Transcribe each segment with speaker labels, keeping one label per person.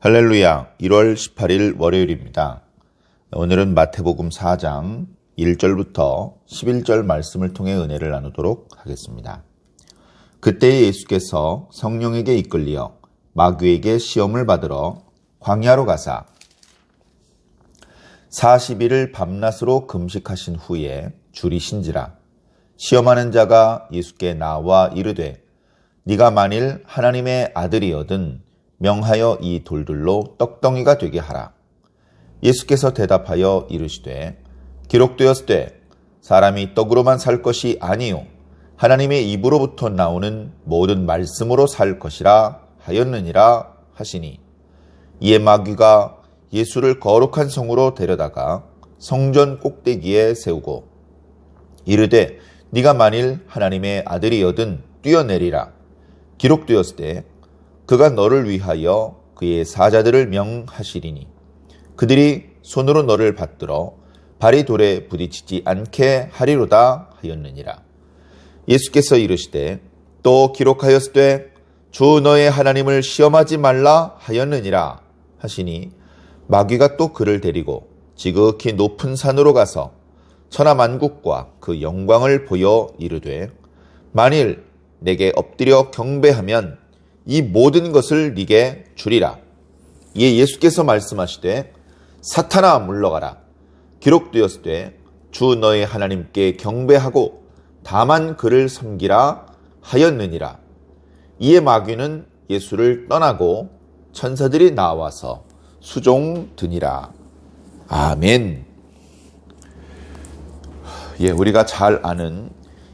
Speaker 1: 할렐루야, 1월 18일 월요일입니다. 오늘은 마태복음 4장 1절부터 11절 말씀을 통해 은혜를 나누도록 하겠습니다. 그때 예수께서 성령에게 이끌리어 마귀에게 시험을 받으러 광야로 가사 40일을 밤낮으로 금식하신 후에 줄이신지라. 시험하는 자가 예수께 나와 이르되 네가 만일 하나님의 아들이거든 명하여 이 돌들로 떡덩이가 되게 하라. 예수께서 대답하여 이르시되 기록되었으되 사람이 떡으로만 살 것이 아니요 하나님의 입으로부터 나오는 모든 말씀으로 살 것이라 하였느니라 하시니, 이에 마귀가 예수를 거룩한 성으로 데려다가 성전 꼭대기에 세우고 이르되 네가 만일 하나님의 아들이거든 뛰어내리라. 기록되었으되 그가 너를 위하여 그의 사자들을 명하시리니 그들이 손으로 너를 받들어 발이 돌에 부딪히지 않게 하리로다 하였느니라. 예수께서 이르시되 또 기록하였으되 주 너의 하나님을 시험하지 말라 하였느니라 하시니, 마귀가 또 그를 데리고 지극히 높은 산으로 가서 천하만국과 그 영광을 보여 이르되 만일 내게 엎드려 경배하면 이 모든 것을 네게 주리라. 이에 예수께서 말씀하시되 사탄아 물러가라. 기록되었으되 주 너의 하나님께 경배하고 다만 그를 섬기라 하였느니라. 이에 마귀는 예수를 떠나고 천사들이 나와서 수종드니라. 아멘. 우리가 잘 아는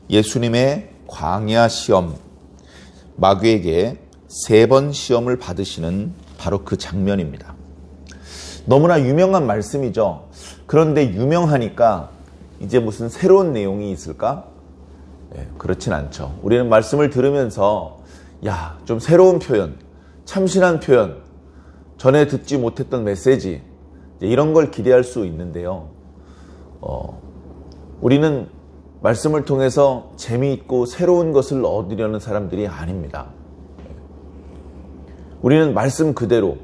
Speaker 1: 예수님의 광야 시험, 마귀에게 3번 시험을 받으시는 바로 그 장면입니다. 너무나 유명한 말씀이죠. 그런데 유명하니까 이제 무슨 새로운 내용이 있을까? 그렇진 않죠. 우리는 말씀을 들으면서 좀 새로운 표현, 참신한 표현, 전에 듣지 못했던 메시지, 이런 걸 기대할 수 있는데요. 우리는 말씀을 통해서 재미있고 새로운 것을 얻으려는 사람들이 아닙니다. 우리는 말씀 그대로,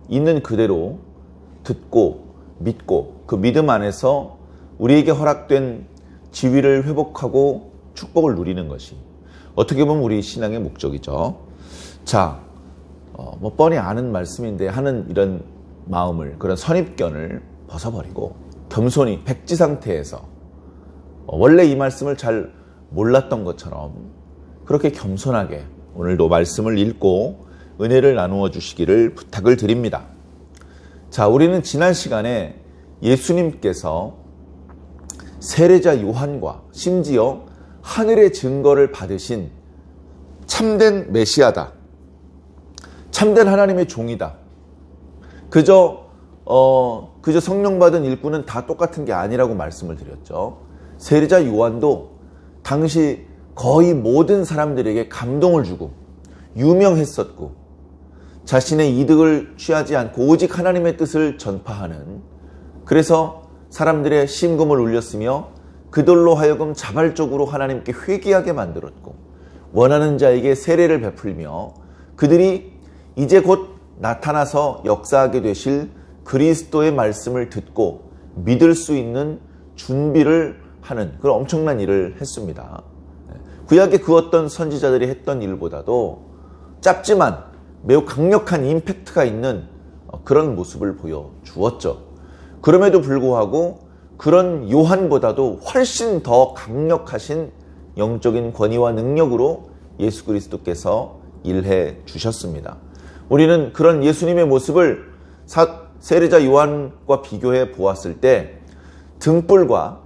Speaker 1: 있는 그대로 듣고 믿고 그 믿음 안에서 우리에게 허락된 지위를 회복하고 축복을 누리는 것이 어떻게 보면 우리 신앙의 목적이죠. 뻔히 아는 말씀인데 하는 이런 마음을, 그런 선입견을 벗어버리고 겸손히 백지 상태에서 원래 이 말씀을 잘 몰랐던 것처럼 그렇게 겸손하게 오늘도 말씀을 읽고 은혜를 나누어 주시기를 부탁을 드립니다. 우리는 지난 시간에 예수님께서 세례자 요한과 심지어 하늘의 증거를 받으신 참된 메시아다, 참된 하나님의 종이다, 그저 성령 받은 일꾼은 다 똑같은 게 아니라고 말씀을 드렸죠. 세례자 요한도 당시 거의 모든 사람들에게 감동을 주고 유명했었고 자신의 이득을 취하지 않고 오직 하나님의 뜻을 전파하는, 그래서 사람들의 심금을 울렸으며 그들로 하여금 자발적으로 하나님께 회개하게 만들었고 원하는 자에게 세례를 베풀며 그들이 이제 곧 나타나서 역사하게 되실 그리스도의 말씀을 듣고 믿을 수 있는 준비를 하는 그런 엄청난 일을 했습니다. 구약의 그 어떤 선지자들이 했던 일보다도 짧지만 매우 강력한 임팩트가 있는 그런 모습을 보여주었죠. 그럼에도 불구하고 그런 요한보다도 훨씬 더 강력하신 영적인 권위와 능력으로 예수 그리스도께서 일해 주셨습니다. 우리는 그런 예수님의 모습을 세례자 요한과 비교해 보았을 때 등불과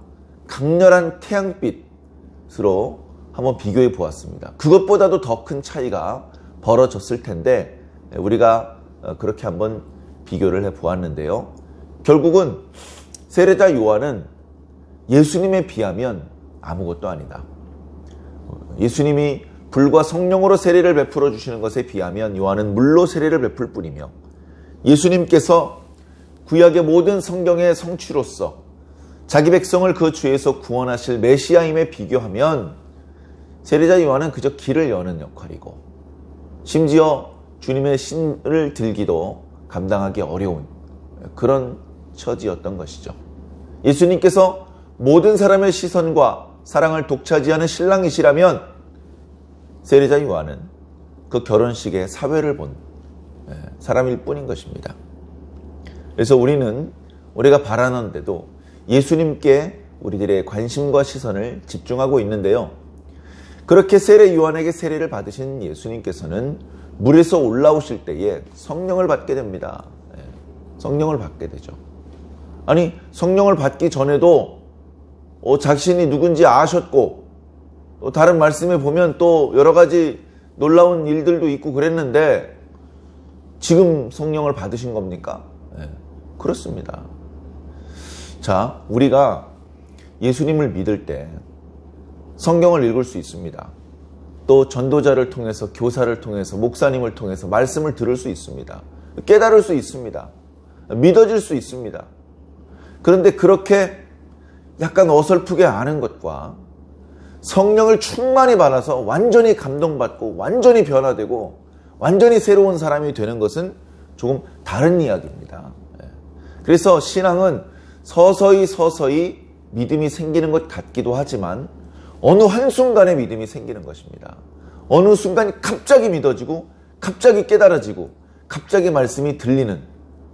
Speaker 1: 강렬한 태양빛으로 한번 비교해 보았습니다. 그것보다도 더 큰 차이가 벌어졌을 텐데 우리가 그렇게 한번 비교를 해 보았는데요. 결국은 세례자 요한은 예수님에 비하면 아무것도 아니다. 예수님이 불과 성령으로 세례를 베풀어 주시는 것에 비하면 요한은 물로 세례를 베풀 뿐이며, 예수님께서 구약의 모든 성경의 성취로서 자기 백성을 그 죄에서 구원하실 메시아임에 비교하면 세례자 요한은 그저 길을 여는 역할이고 심지어 주님의 신을 들기도 감당하기 어려운 그런 처지였던 것이죠. 예수님께서 모든 사람의 시선과 사랑을 독차지하는 신랑이시라면 세례자 요한은 그 결혼식에 사회를 본 사람일 뿐인 것입니다. 그래서 우리가 바라는데도 예수님께 우리들의 관심과 시선을 집중하고 있는데요. 그렇게 세례 요한에게 세례를 받으신 예수님께서는 물에서 올라오실 때에 성령을 받게 됩니다. 성령을 받게 되죠. 아니, 성령을 받기 전에도 자신이 누군지 아셨고, 또 다른 말씀에 보면 또 여러 가지 놀라운 일들도 있고 그랬는데 지금 성령을 받으신 겁니까? 그렇습니다. 자, 우리가 예수님을 믿을 때 성경을 읽을 수 있습니다. 또 전도자를 통해서, 교사를 통해서, 목사님을 통해서 말씀을 들을 수 있습니다. 깨달을 수 있습니다. 믿어질 수 있습니다. 그런데 그렇게 약간 어설프게 아는 것과 성령을 충만히 받아서 완전히 감동받고 완전히 변화되고 완전히 새로운 사람이 되는 것은 조금 다른 이야기입니다. 그래서 신앙은 서서히 믿음이 생기는 것 같기도 하지만 어느 한순간에 믿음이 생기는 것입니다. 어느 순간 갑자기 믿어지고 갑자기 깨달아지고 갑자기 말씀이 들리는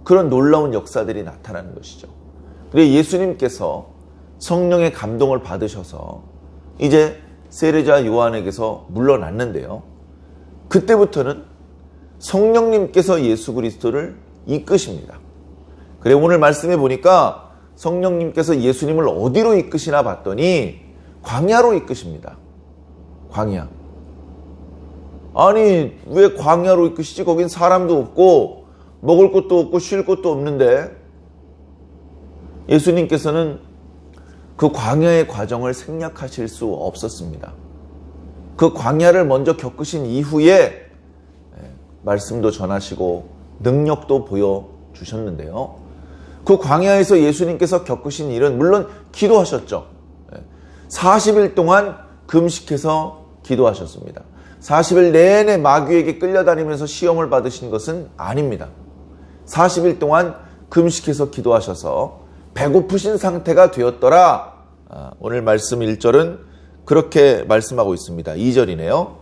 Speaker 1: 그런 놀라운 역사들이 나타나는 것이죠. 그래서 예수님께서 성령의 감동을 받으셔서 이제 세례자 요한에게서 물러났는데요. 그때부터는 성령님께서 예수 그리스도를 이끄십니다. 그래, 오늘 말씀해 보니까 성령님께서 예수님을 어디로 이끄시나 봤더니 광야로 이끄십니다. 광야. 아니, 왜 광야로 이끄시지? 거긴 사람도 없고 먹을 것도 없고 쉴 것도 없는데 예수님께서는 그 광야의 과정을 생략하실 수 없었습니다. 그 광야를 먼저 겪으신 이후에 말씀도 전하시고 능력도 보여주셨는데요. 그 광야에서 예수님께서 겪으신 일은 물론 기도하셨죠. 40일 동안 금식해서 기도하셨습니다. 40일 내내 마귀에게 끌려다니면서 시험을 받으신 것은 아닙니다. 40일 동안 금식해서 기도하셔서 배고프신 상태가 되었더라. 오늘 말씀 1절은 그렇게 말씀하고 있습니다. 2절이네요.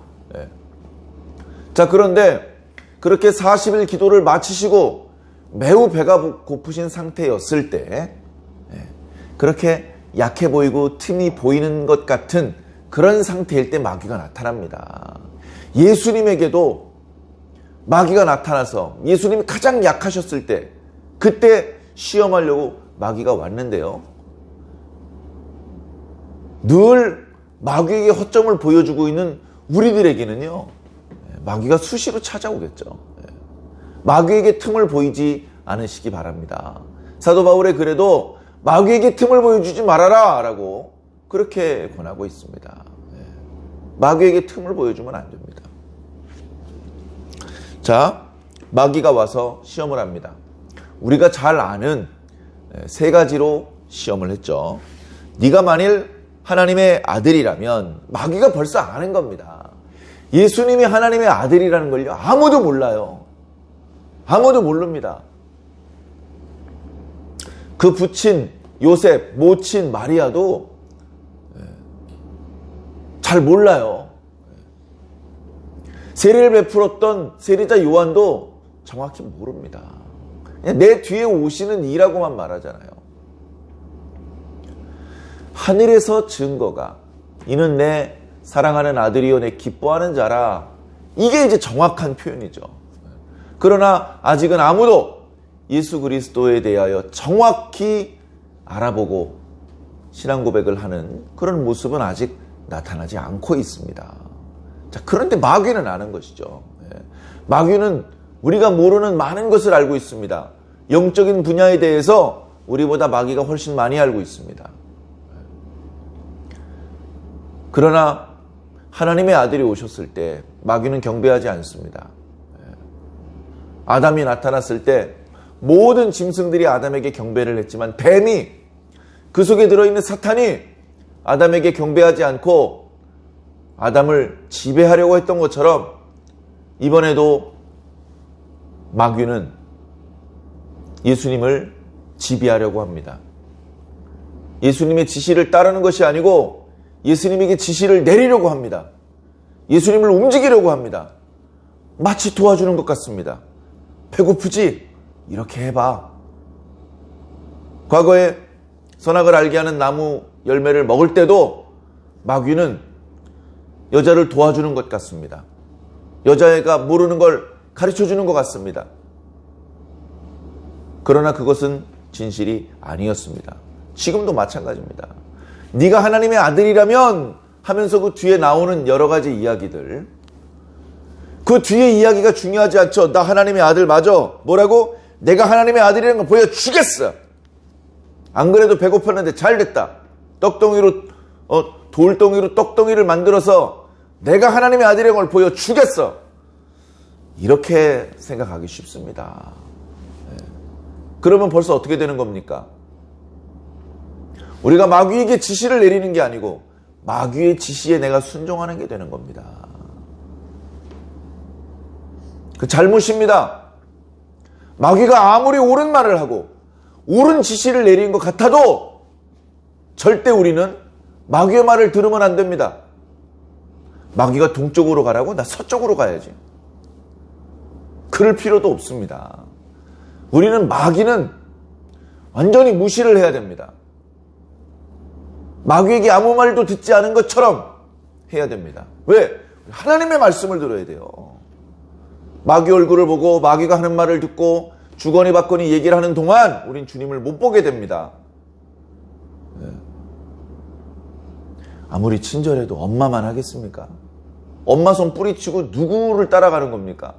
Speaker 1: 자, 그런데 그렇게 40일 기도를 마치시고 매우 배가 고프신 상태였을 때 그렇게 약해 보이고 틈이 보이는 것 같은 그런 상태일 때 마귀가 나타납니다. 예수님에게도 마귀가 나타나서 예수님이 가장 약하셨을 때 그때 시험하려고 마귀가 왔는데요. 늘 마귀에게 허점을 보여주고 있는 우리들에게는요. 마귀가 수시로 찾아오겠죠. 마귀에게 틈을 보이지 않으시기 바랍니다. 사도 바울의 글에도 마귀에게 틈을 보여주지 말아라 라고 그렇게 권하고 있습니다. 마귀에게 틈을 보여주면 안 됩니다. 자, 마귀가 와서 시험을 합니다. 우리가 잘 아는 세 가지로 시험을 했죠. 네가 만일 하나님의 아들이라면, 마귀가 벌써 아는 겁니다. 예수님이 하나님의 아들이라는 걸요, 아무도 몰라요. 아무도 모릅니다. 그 부친 요셉, 모친 마리아도 잘 몰라요. 세례를 베풀었던 세례자 요한도 정확히 모릅니다. 그냥 내 뒤에 오시는 이라고만 말하잖아요. 하늘에서 증거가 이는 내 사랑하는 아들이요 내 기뻐하는 자라, 이게 이제 정확한 표현이죠. 그러나 아직은 아무도 예수 그리스도에 대하여 정확히 알아보고 신앙 고백을 하는 그런 모습은 아직 나타나지 않고 있습니다. 자, 그런데 마귀는 아는 것이죠. 마귀는 우리가 모르는 많은 것을 알고 있습니다. 영적인 분야에 대해서 우리보다 마귀가 훨씬 많이 알고 있습니다. 그러나 하나님의 아들이 오셨을 때 마귀는 경배하지 않습니다. 아담이 나타났을 때 모든 짐승들이 아담에게 경배를 했지만 뱀이, 그 속에 들어있는 사탄이 아담에게 경배하지 않고 아담을 지배하려고 했던 것처럼 이번에도 마귀는 예수님을 지배하려고 합니다. 예수님의 지시를 따르는 것이 아니고 예수님에게 지시를 내리려고 합니다. 예수님을 움직이려고 합니다. 마치 도와주는 것 같습니다. 배고프지? 이렇게 해봐. 과거에 선악을 알게 하는 나무 열매를 먹을 때도 마귀는 여자를 도와주는 것 같습니다. 여자애가 모르는 걸 가르쳐주는 것 같습니다. 그러나 그것은 진실이 아니었습니다. 지금도 마찬가지입니다. 네가 하나님의 아들이라면 하면서 그 뒤에 나오는 여러 가지 이야기들, 그 뒤에 이야기가 중요하지 않죠. 나 하나님의 아들 맞아. 뭐라고? 내가 하나님의 아들이라는 걸 보여주겠어. 안 그래도 배고팠는데 잘됐다. 돌덩이로 떡덩이를 만들어서 내가 하나님의 아들이라는 걸 보여주겠어. 이렇게 생각하기 쉽습니다. 그러면 벌써 어떻게 되는 겁니까? 우리가 마귀에게 지시를 내리는 게 아니고 마귀의 지시에 내가 순종하는 게 되는 겁니다. 그 잘못입니다. 마귀가 아무리 옳은 말을 하고 옳은 지시를 내리는 것 같아도 절대 우리는 마귀의 말을 들으면 안 됩니다. 마귀가 동쪽으로 가라고? 나 서쪽으로 가야지. 그럴 필요도 없습니다. 우리는 마귀는 완전히 무시를 해야 됩니다. 마귀에게 아무 말도 듣지 않은 것처럼 해야 됩니다. 왜? 하나님의 말씀을 들어야 돼요. 마귀 얼굴을 보고 마귀가 하는 말을 듣고 주거니 받거니 얘기를 하는 동안 우린 주님을 못 보게 됩니다. 아무리 친절해도 엄마만 하겠습니까? 엄마 손 뿌리치고 누구를 따라가는 겁니까?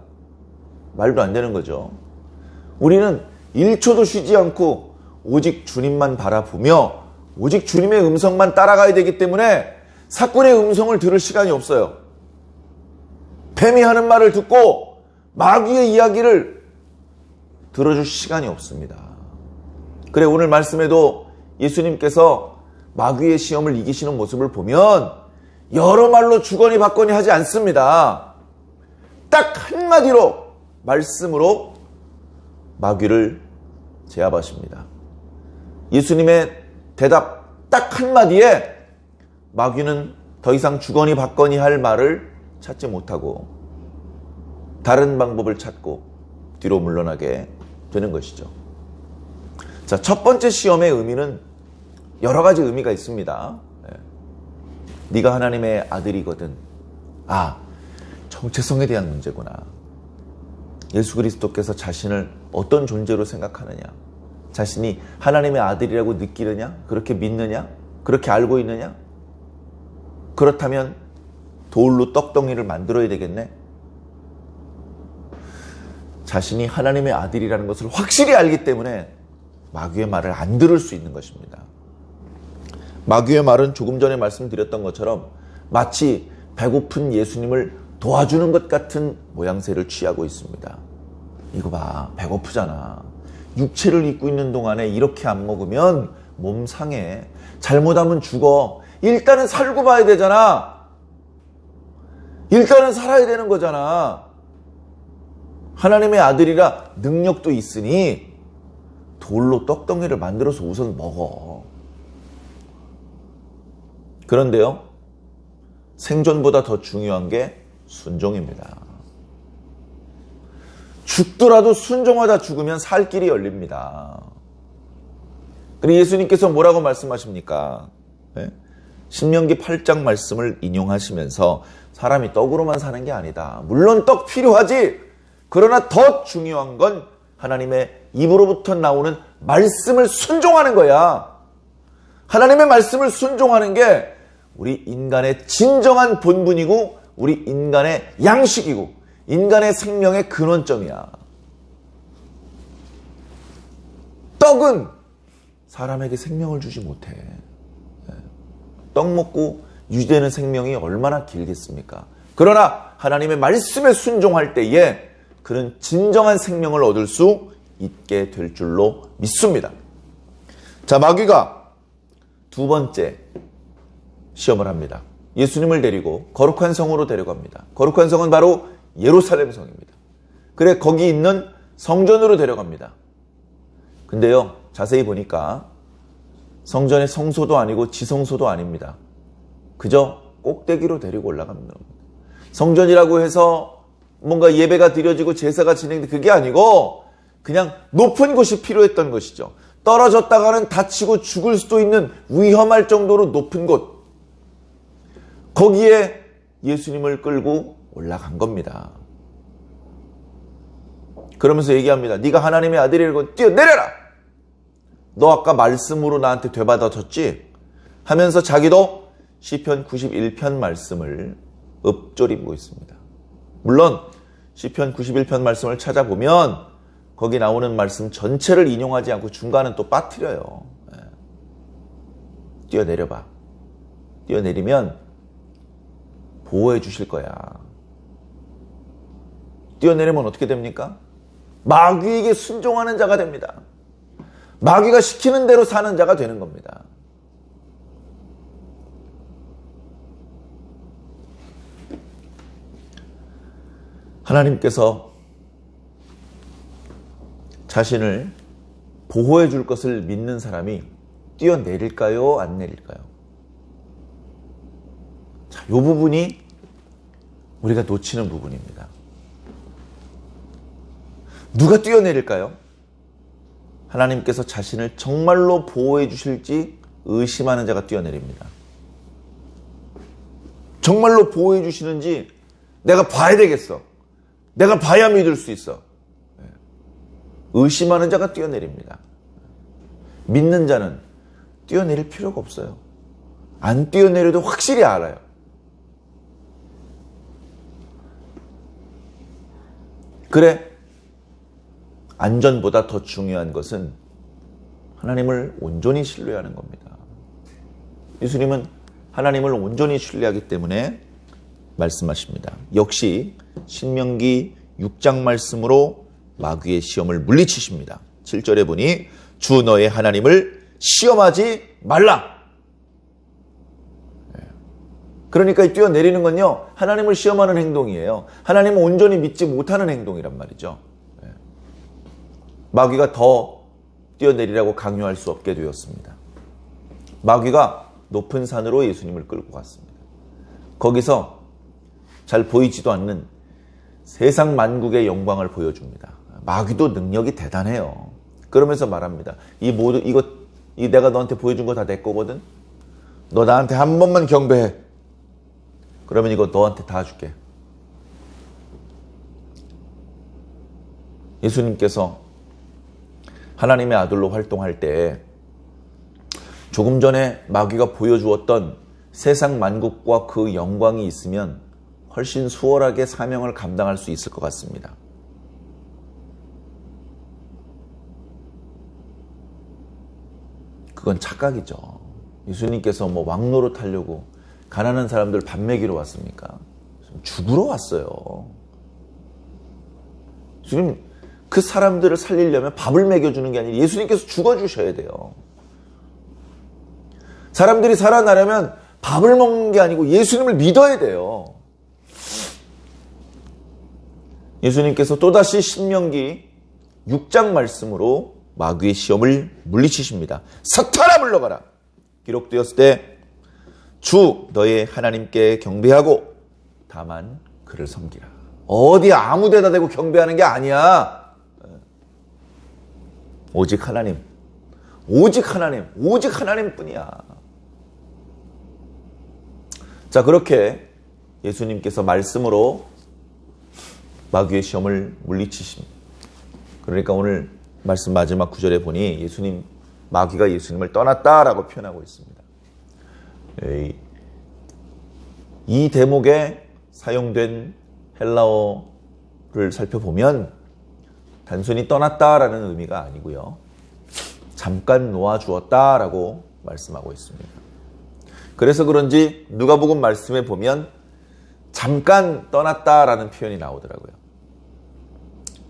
Speaker 1: 말도 안 되는 거죠. 우리는 1초도 쉬지 않고 오직 주님만 바라보며 오직 주님의 음성만 따라가야 되기 때문에 사꾼의 음성을 들을 시간이 없어요. 뱀이 하는 말을 듣고 마귀의 이야기를 들어줄 시간이 없습니다. 그래, 오늘 말씀에도 예수님께서 마귀의 시험을 이기시는 모습을 보면 여러 말로 주거니 받거니 하지 않습니다. 딱 한마디로 말씀으로 마귀를 제압하십니다. 예수님의 대답 딱 한마디에 마귀는 더 이상 주거니 받거니 할 말을 찾지 못하고 다른 방법을 찾고 뒤로 물러나게 되는 것이죠. 자, 첫 번째 시험의 의미는 여러 가지 의미가 있습니다. 네가 하나님의 아들이거든. 정체성에 대한 문제구나. 예수 그리스도께서 자신을 어떤 존재로 생각하느냐, 자신이 하나님의 아들이라고 느끼느냐, 그렇게 믿느냐, 그렇게 알고 있느냐. 그렇다면 돌로 떡덩이를 만들어야 되겠네. 자신이 하나님의 아들이라는 것을 확실히 알기 때문에 마귀의 말을 안 들을 수 있는 것입니다. 마귀의 말은 조금 전에 말씀드렸던 것처럼 마치 배고픈 예수님을 도와주는 것 같은 모양새를 취하고 있습니다. 이거 봐, 배고프잖아. 육체를 입고 있는 동안에 이렇게 안 먹으면 몸 상해. 잘못하면 죽어. 일단은 살고 봐야 되잖아. 일단은 살아야 되는 거잖아. 하나님의 아들이라 능력도 있으니 돌로 떡덩이를 만들어서 우선 먹어. 그런데요, 생존보다 더 중요한 게 순종입니다. 죽더라도 순종하다 죽으면 살 길이 열립니다. 그리고 예수님께서 뭐라고 말씀하십니까? 신명기 8장 말씀을 인용하시면서 사람이 떡으로만 사는 게 아니다. 물론 떡 필요하지. 그러나 더 중요한 건 하나님의 입으로부터 나오는 말씀을 순종하는 거야. 하나님의 말씀을 순종하는 게 우리 인간의 진정한 본분이고 우리 인간의 양식이고 인간의 생명의 근원점이야. 떡은 사람에게 생명을 주지 못해. 떡 먹고 유지되는 생명이 얼마나 길겠습니까? 그러나 하나님의 말씀에 순종할 때에 그는 진정한 생명을 얻을 수 있게 될 줄로 믿습니다. 자, 마귀가 두 번째 시험을 합니다. 예수님을 데리고 거룩한 성으로 데려갑니다. 거룩한 성은 바로 예루살렘 성입니다. 그래, 거기 있는 성전으로 데려갑니다. 근데요, 자세히 보니까 성전의 성소도 아니고 지성소도 아닙니다. 그저 꼭대기로 데리고 올라가는 겁니다. 성전이라고 해서 뭔가 예배가 드려지고 제사가 진행돼 그게 아니고 그냥 높은 곳이 필요했던 것이죠. 떨어졌다가는 다치고 죽을 수도 있는 위험할 정도로 높은 곳. 거기에 예수님을 끌고 올라간 겁니다. 그러면서 얘기합니다. 네가 하나님의 아들이라고 뛰어내려라. 너 아까 말씀으로 나한테 되받아줬지? 하면서 자기도 시편 91편 말씀을 읊조리고 있습니다. 물론 시편 91편 말씀을 찾아보면 거기 나오는 말씀 전체를 인용하지 않고 중간은 또 빠뜨려요. 뛰어내려봐. 뛰어내리면 보호해 주실 거야. 뛰어내리면 어떻게 됩니까? 마귀에게 순종하는 자가 됩니다. 마귀가 시키는 대로 사는 자가 되는 겁니다. 하나님께서 자신을 보호해 줄 것을 믿는 사람이 뛰어내릴까요? 안 내릴까요? 자, 이 부분이 우리가 놓치는 부분입니다. 누가 뛰어내릴까요? 하나님께서 자신을 정말로 보호해 주실지 의심하는 자가 뛰어내립니다. 정말로 보호해 주시는지 내가 봐야 되겠어. 내가 봐야 믿을 수 있어. 의심하는 자가 뛰어내립니다. 믿는 자는 뛰어내릴 필요가 없어요. 안 뛰어내려도 확실히 알아요. 그래, 안전보다 더 중요한 것은 하나님을 온전히 신뢰하는 겁니다. 예수님은 하나님을 온전히 신뢰하기 때문에 말씀하십니다. 역시 신명기 6장 말씀으로 마귀의 시험을 물리치십니다. 7절에 보니 주 너의 하나님을 시험하지 말라. 그러니까 이 뛰어내리는 건요, 하나님을 시험하는 행동이에요. 하나님을 온전히 믿지 못하는 행동이란 말이죠. 마귀가 더 뛰어내리라고 강요할 수 없게 되었습니다. 마귀가 높은 산으로 예수님을 끌고 갔습니다. 거기서 잘 보이지도 않는 세상 만국의 영광을 보여줍니다. 마귀도 능력이 대단해요. 그러면서 말합니다. 이거 내가 너한테 보여준 거 다 내 거거든. 너 나한테 한 번만 경배해. 그러면 이거 너한테 다 줄게. 예수님께서 하나님의 아들로 활동할 때 조금 전에 마귀가 보여주었던 세상 만국과 그 영광이 있으면 훨씬 수월하게 사명을 감당할 수 있을 것 같습니다. 그건 착각이죠. 예수님께서 뭐 왕노릇 하려고 가난한 사람들 밥 먹이러 왔습니까? 죽으러 왔어요. 지금 그 사람들을 살리려면 밥을 먹여주는 게 아니라 예수님께서 죽어주셔야 돼요. 사람들이 살아나려면 밥을 먹는 게 아니고 예수님을 믿어야 돼요. 예수님께서 또다시 신명기 6장 말씀으로 마귀의 시험을 물리치십니다. 사탄아 물러가라. 기록되었을 때 주 너의 하나님께 경배하고 다만 그를 섬기라. 어디 아무 데다 대고 경배하는 게 아니야. 오직 하나님, 오직 하나님, 오직 하나님뿐이야. 자, 그렇게 예수님께서 말씀으로 마귀의 시험을 물리치십니다. 그러니까 오늘 말씀 마지막 구절에 보니 마귀가 예수님을 떠났다라고 표현하고 있습니다. 이 대목에 사용된 헬라어를 살펴보면 단순히 떠났다라는 의미가 아니고요. 잠깐 놓아주었다라고 말씀하고 있습니다. 그래서 그런지 누가복음 말씀에 보면 잠깐 떠났다라는 표현이 나오더라고요.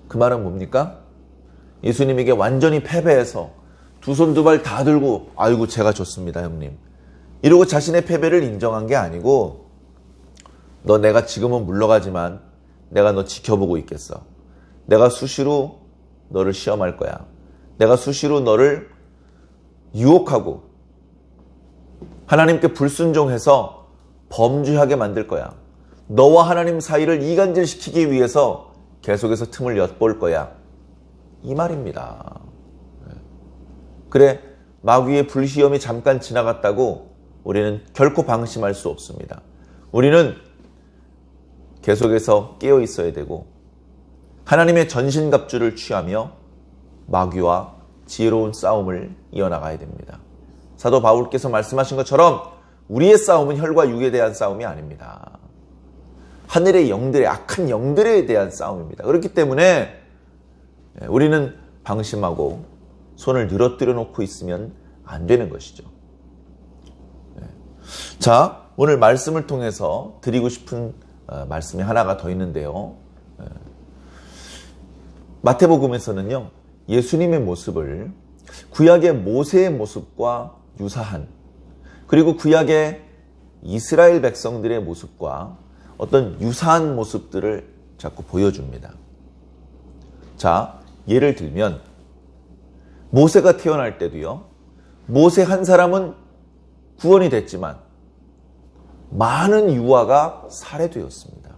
Speaker 1: 그 말은 뭡니까? 예수님에게 완전히 패배해서 두 손 두 발 다 들고 아이고 제가 졌습니다 형님 이러고 자신의 패배를 인정한 게 아니고 너 내가 지금은 물러가지만 내가 너 지켜보고 있겠어. 내가 수시로 너를 시험할 거야. 내가 수시로 너를 유혹하고 하나님께 불순종해서 범죄하게 만들 거야. 너와 하나님 사이를 이간질시키기 위해서 계속해서 틈을 엿볼 거야. 이 말입니다. 그래, 마귀의 불시험이 잠깐 지나갔다고 우리는 결코 방심할 수 없습니다. 우리는 계속해서 깨어 있어야 되고 하나님의 전신갑주를 취하며 마귀와 지혜로운 싸움을 이어나가야 됩니다. 사도 바울께서 말씀하신 것처럼 우리의 싸움은 혈과 육에 대한 싸움이 아닙니다. 하늘의 영들의, 악한 영들에 대한 싸움입니다. 그렇기 때문에 우리는 방심하고 손을 늘어뜨려 놓고 있으면 안 되는 것이죠. 자, 오늘 말씀을 통해서 드리고 싶은 말씀이 하나가 더 있는데요. 마태복음에서는요, 예수님의 모습을 구약의 모세의 모습과 유사한, 그리고 구약의 이스라엘 백성들의 모습과 어떤 유사한 모습들을 자꾸 보여줍니다. 자, 예를 들면 모세가 태어날 때도요, 모세 한 사람은 구원이 됐지만 많은 유아가 살해되었습니다.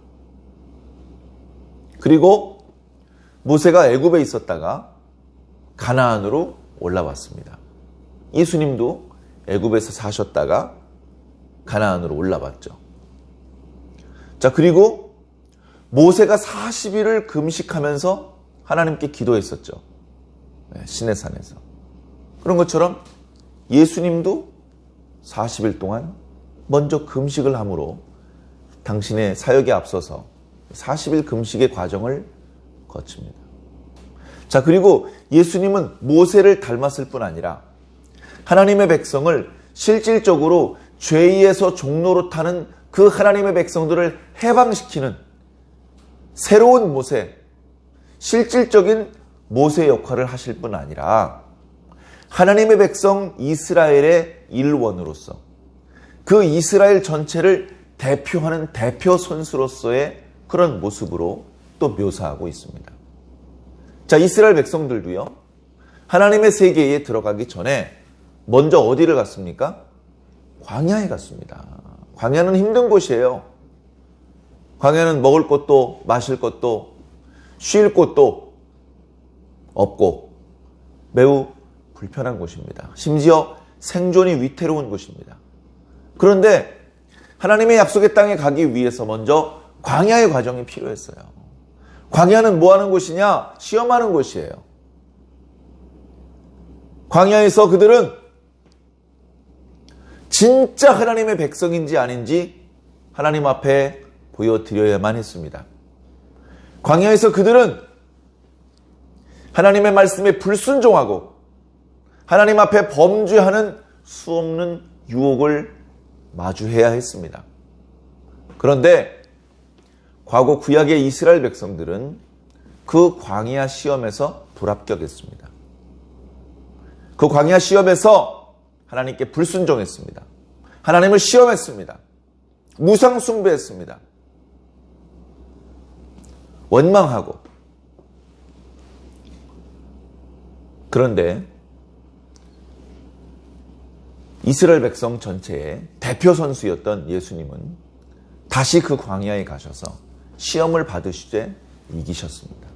Speaker 1: 그리고 모세가 애굽에 있었다가 가나안으로 올라왔습니다. 예수님도 애굽에서 사셨다가 가나안으로 올라왔죠. 자, 그리고 모세가 40일을 금식하면서 하나님께 기도했었죠. 시내산에서. 그런 것처럼 예수님도 40일 동안 먼저 금식을 함으로 당신의 사역에 앞서서 40일 금식의 과정을 거칩니다. 자, 그리고 예수님은 모세를 닮았을 뿐 아니라 하나님의 백성을 실질적으로 죄에서 종로로 타는 그 하나님의 백성들을 해방시키는 새로운 모세, 실질적인 모세 역할을 하실 뿐 아니라 하나님의 백성 이스라엘의 일원으로서 그 이스라엘 전체를 대표하는 대표 선수로서의 그런 모습으로 또 묘사하고 있습니다. 자, 이스라엘 백성들도요, 하나님의 세계에 들어가기 전에 먼저 어디를 갔습니까? 광야에 갔습니다. 광야는 힘든 곳이에요. 광야는 먹을 것도 마실 것도 쉴 곳도 없고 매우 불편한 곳입니다. 심지어 생존이 위태로운 곳입니다. 그런데 하나님의 약속의 땅에 가기 위해서 먼저 광야의 과정이 필요했어요. 광야는 뭐 하는 곳이냐? 시험하는 곳이에요. 광야에서 그들은 진짜 하나님의 백성인지 아닌지 하나님 앞에 보여드려야만 했습니다. 광야에서 그들은 하나님의 말씀에 불순종하고 하나님 앞에 범죄하는 수없는 유혹을 마주해야 했습니다. 그런데 과거 구약의 이스라엘 백성들은 그 광야 시험에서 불합격했습니다. 그 광야 시험에서 하나님께 불순종했습니다. 하나님을 시험했습니다. 무상 숭배했습니다. 원망하고. 그런데 이스라엘 백성 전체의 대표 선수였던 예수님은 다시 그 광야에 가셔서 시험을 받으시되 이기셨습니다.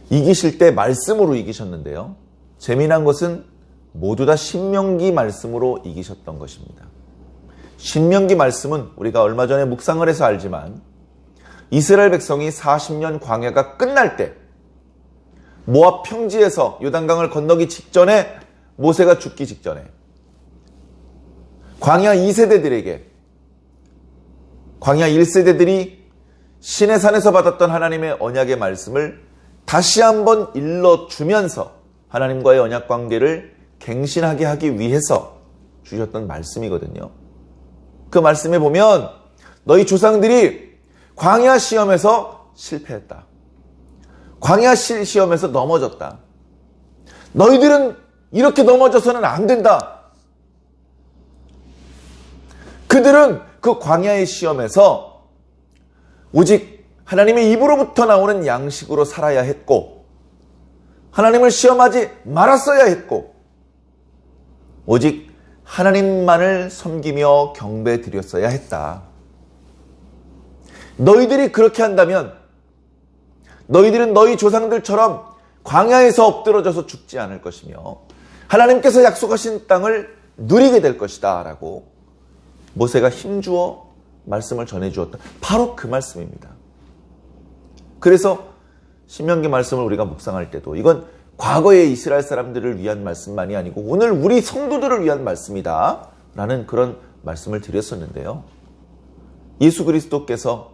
Speaker 1: 이기실 때 말씀으로 이기셨는데요. 재미난 것은 모두 다 신명기 말씀으로 이기셨던 것입니다. 신명기 말씀은 우리가 얼마 전에 묵상을 해서 알지만 이스라엘 백성이 40년 광야가 끝날 때 모압 평지에서 요단강을 건너기 직전에 모세가 죽기 직전에 광야 2세대들에게 광야 1세대들이 시내산에서 받았던 하나님의 언약의 말씀을 다시 한번 일러주면서 하나님과의 언약 관계를 갱신하게 하기 위해서 주셨던 말씀이거든요. 그 말씀에 보면 너희 조상들이 광야 시험에서 실패했다. 광야 시험에서 넘어졌다. 너희들은 이렇게 넘어져서는 안 된다. 그들은 그 광야의 시험에서 오직 하나님의 입으로부터 나오는 양식으로 살아야 했고 하나님을 시험하지 말았어야 했고 오직 하나님만을 섬기며 경배 드렸어야 했다. 너희들이 그렇게 한다면 너희들은 너희 조상들처럼 광야에서 엎드러져서 죽지 않을 것이며 하나님께서 약속하신 땅을 누리게 될 것이다 라고 모세가 힘주어 말씀을 전해주었다. 바로 그 말씀입니다. 그래서 신명기 말씀을 우리가 묵상할 때도 이건 과거의 이스라엘 사람들을 위한 말씀만이 아니고 오늘 우리 성도들을 위한 말씀이다 라는 그런 말씀을 드렸었는데요. 예수 그리스도께서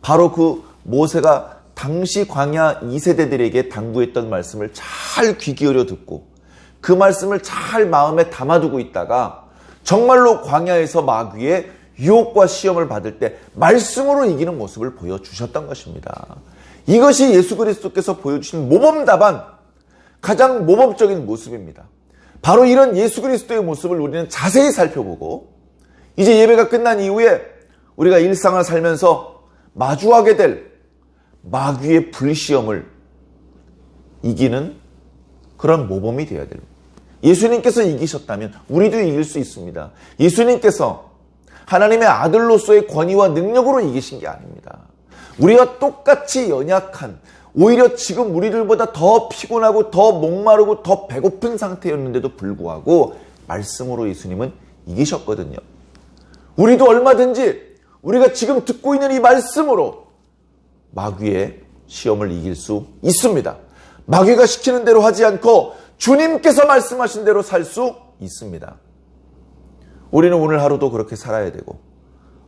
Speaker 1: 바로 그 모세가 당시 광야 2세대들에게 당부했던 말씀을 잘 귀 기울여 듣고 그 말씀을 잘 마음에 담아두고 있다가 정말로 광야에서 마귀의 유혹과 시험을 받을 때 말씀으로 이기는 모습을 보여주셨던 것입니다. 이것이 예수 그리스도께서 보여주신 모범답안 가장 모범적인 모습입니다. 바로 이런 예수 그리스도의 모습을 우리는 자세히 살펴보고 이제 예배가 끝난 이후에 우리가 일상을 살면서 마주하게 될 마귀의 불시험을 이기는 그런 모범이 되어야 됩니다. 예수님께서 이기셨다면 우리도 이길 수 있습니다. 예수님께서 하나님의 아들로서의 권위와 능력으로 이기신 게 아닙니다. 우리와 똑같이 연약한, 오히려 지금 우리들보다 더 피곤하고 더 목마르고 더 배고픈 상태였는데도 불구하고 말씀으로 예수님은 이기셨거든요. 우리도 얼마든지 우리가 지금 듣고 있는 이 말씀으로 마귀의 시험을 이길 수 있습니다. 마귀가 시키는 대로 하지 않고 주님께서 말씀하신 대로 살 수 있습니다. 우리는 오늘 하루도 그렇게 살아야 되고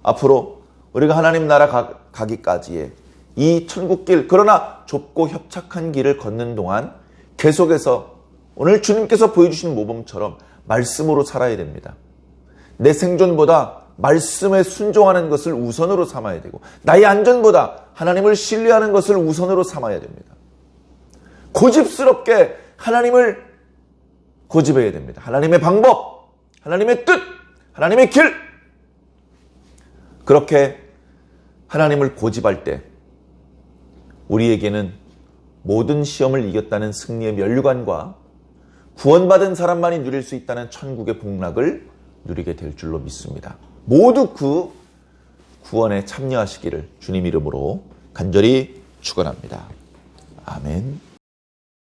Speaker 1: 앞으로 우리가 하나님 나라 가기까지의 이 천국길, 그러나 좁고 협착한 길을 걷는 동안 계속해서 오늘 주님께서 보여주신 모범처럼 말씀으로 살아야 됩니다. 내 생존보다 말씀에 순종하는 것을 우선으로 삼아야 되고 나의 안전보다 하나님을 신뢰하는 것을 우선으로 삼아야 됩니다. 고집스럽게 하나님을 고집해야 됩니다. 하나님의 방법, 하나님의 뜻, 하나님의 길. 그렇게 하나님을 고집할 때 우리에게는 모든 시험을 이겼다는 승리의 면류관과 구원받은 사람만이 누릴 수 있다는 천국의 복락을 누리게 될 줄로 믿습니다. 모두 그 구원에 참여하시기를 주님 이름으로 간절히 축원합니다. 아멘.